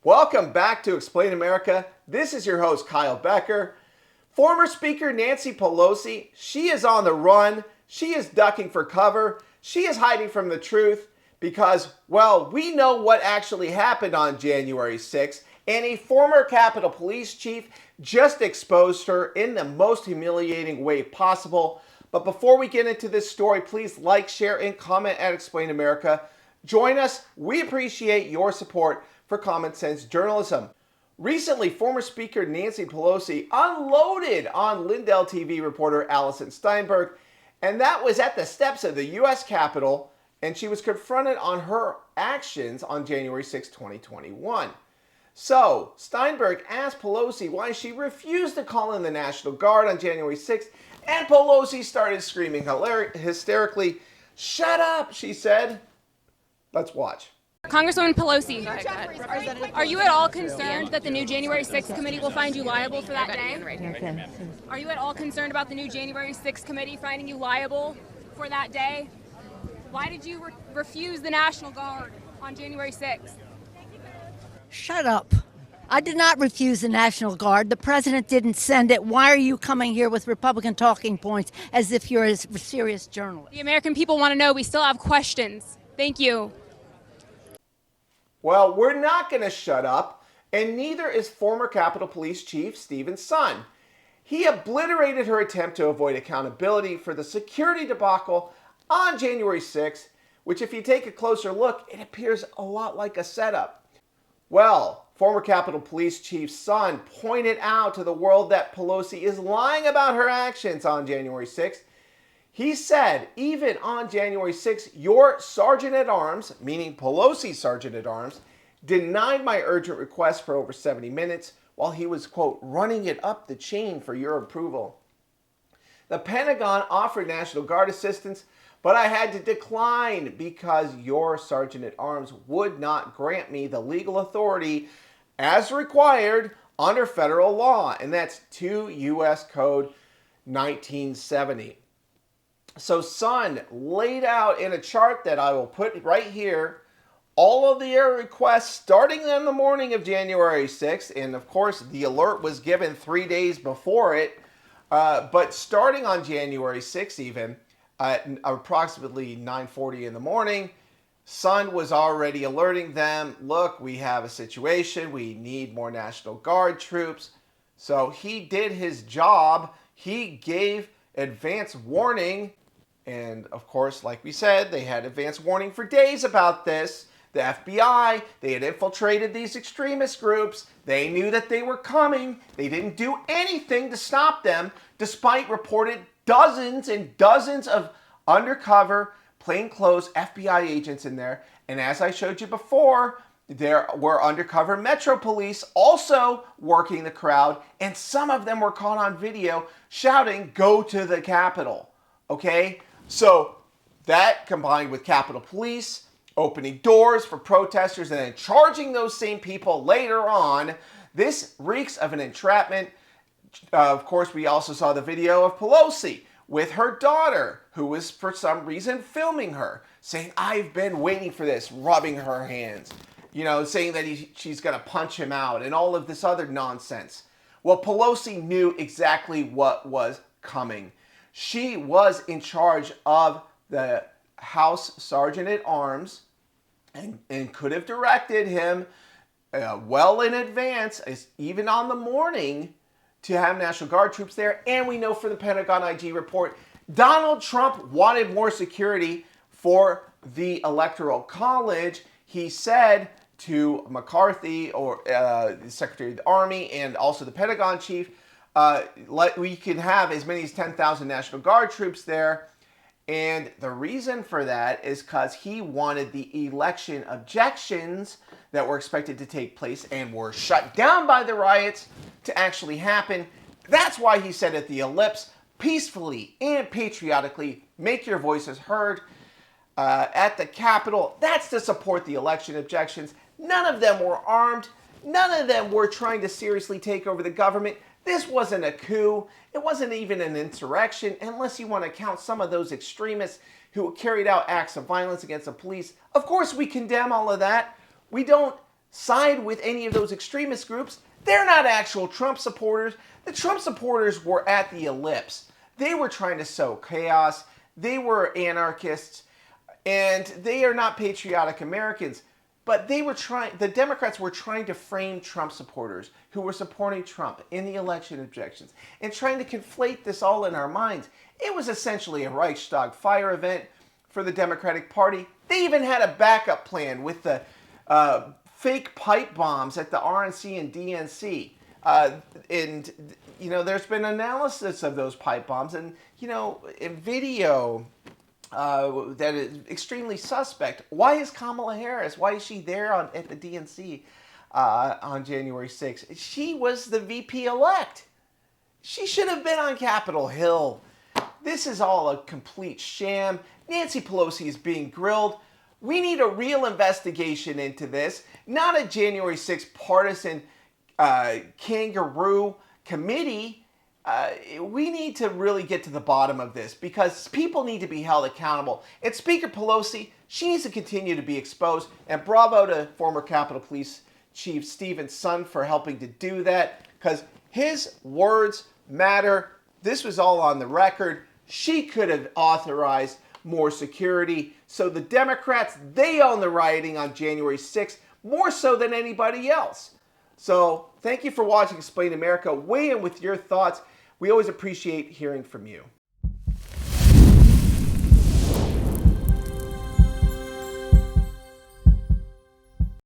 Welcome back to Explain America. This is your host, Kyle Becker. Former Speaker Nancy Pelosi, she is on the run. She is ducking for cover. She is hiding from the truth because, well, we know what actually happened on January 6th, and a former Capitol Police chief just exposed her in the most humiliating way possible. But before we get into this story, please like, share, and comment at Explain America. Join us. We appreciate your support for common sense journalism. Recently, former Speaker Nancy Pelosi unloaded on Lindell TV reporter Allison Steinberg, and that was at the steps of the U.S. Capitol, and she was confronted on her actions on January 6, 2021. So, Steinberg asked Pelosi why she refused to call in the National Guard on January 6th, and Pelosi started screaming hysterically, "Shut up," she said. Let's watch. Congresswoman Pelosi, are you at all concerned that the new January 6th committee will find you liable for that day? Are you at all concerned about the new January 6th committee finding you liable for that day? Why did you refuse the National Guard on January 6th? Shut up. I did not refuse the National Guard. The president didn't send it. Why are you coming here with Republican talking points as if you're a serious journalist? The American people want to know. We still have questions. Thank you. Well, we're not going to shut up, and neither is former Capitol Police Chief Stephen Son. He obliterated her attempt to avoid accountability for the security debacle on January 6th, which if you take a closer look, it appears a lot like a setup. Well, former Capitol Police Chief Son pointed out to the world that Pelosi is lying about her actions on January 6th. He said, even on January 6th, your Sergeant-at-Arms, meaning Pelosi's Sergeant-at-Arms, denied my urgent request for over 70 minutes while he was, quote, running it up the chain for your approval. The Pentagon offered National Guard assistance, but I had to decline because your Sergeant-at-Arms would not grant me the legal authority as required under federal law, and that's 2 U.S. Code 1970. So Son laid out in a chart that I will put right here all of the air requests starting on the morning of January 6th. And of course, the alert was given 3 days before it. But starting on January 6th even, at approximately 9:40 in the morning, Son was already alerting them, look, we have a situation. We need more National Guard troops. So he did his job. He gave advance warning. And of course, like we said, they had advance warning for days about this. The FBI, they had infiltrated these extremist groups. They knew that they were coming. They didn't do anything to stop them, despite reported dozens and dozens of undercover, plainclothes FBI agents in there. And as I showed you before, there were undercover Metro Police also working the crowd. And some of them were caught on video shouting, "Go to the Capitol." Okay? So that combined with Capitol Police opening doors for protesters and then charging those same people later on, this reeks of an entrapment. Of course, we also saw the video of Pelosi with her daughter, who was for some reason filming her, saying, "I've been waiting for this," rubbing her hands, saying that she's going to punch him out and all of this other nonsense. Well, Pelosi knew exactly what was coming. She was in charge of the House Sergeant-at-Arms and could have directed him well in advance, even on the morning, to have National Guard troops there. And we know from the Pentagon IG report, Donald Trump wanted more security for the Electoral College. He said to McCarthy, or the Secretary of the Army, and also the Pentagon chief, we can have as many as 10,000 National Guard troops there. And the reason for that is because he wanted the election objections that were expected to take place and were shut down by the riots to actually happen. That's why he said at the ellipse, peacefully and patriotically, make your voices heard at the Capitol. That's to support the election objections. None of them were armed. None of them were trying to seriously take over the government. This wasn't a coup. It wasn't even an insurrection, unless you want to count some of those extremists who carried out acts of violence against the police. Of course, we condemn all of that. We don't side with any of those extremist groups. They're not actual Trump supporters. The Trump supporters were at the ellipse. They were trying to sow chaos. They were anarchists, and they are not patriotic Americans. But the Democrats were trying to frame Trump supporters who were supporting Trump in the election objections and trying to conflate this all in our minds. It was essentially a Reichstag fire event for the Democratic Party. They even had a backup plan with the fake pipe bombs at the RNC and DNC. And, there's been analysis of those pipe bombs and, in video that is extremely suspect. Why is Kamala Harris? Why is she there at the DNC on January 6th? She was the VP elect. She should have been on Capitol Hill. This is all a complete sham. Nancy Pelosi is being grilled. We need a real investigation into this, not a January 6th partisan kangaroo committee. We need to really get to the bottom of this because people need to be held accountable. And Speaker Pelosi, she needs to continue to be exposed. And bravo to former Capitol Police Chief Steven Sund for helping to do that because his words matter. This was all on the record. She could have authorized more security. So the Democrats, they own the rioting on January 6th more so than anybody else. So thank you for watching Explain America. Weigh in with your thoughts. We always appreciate hearing from you.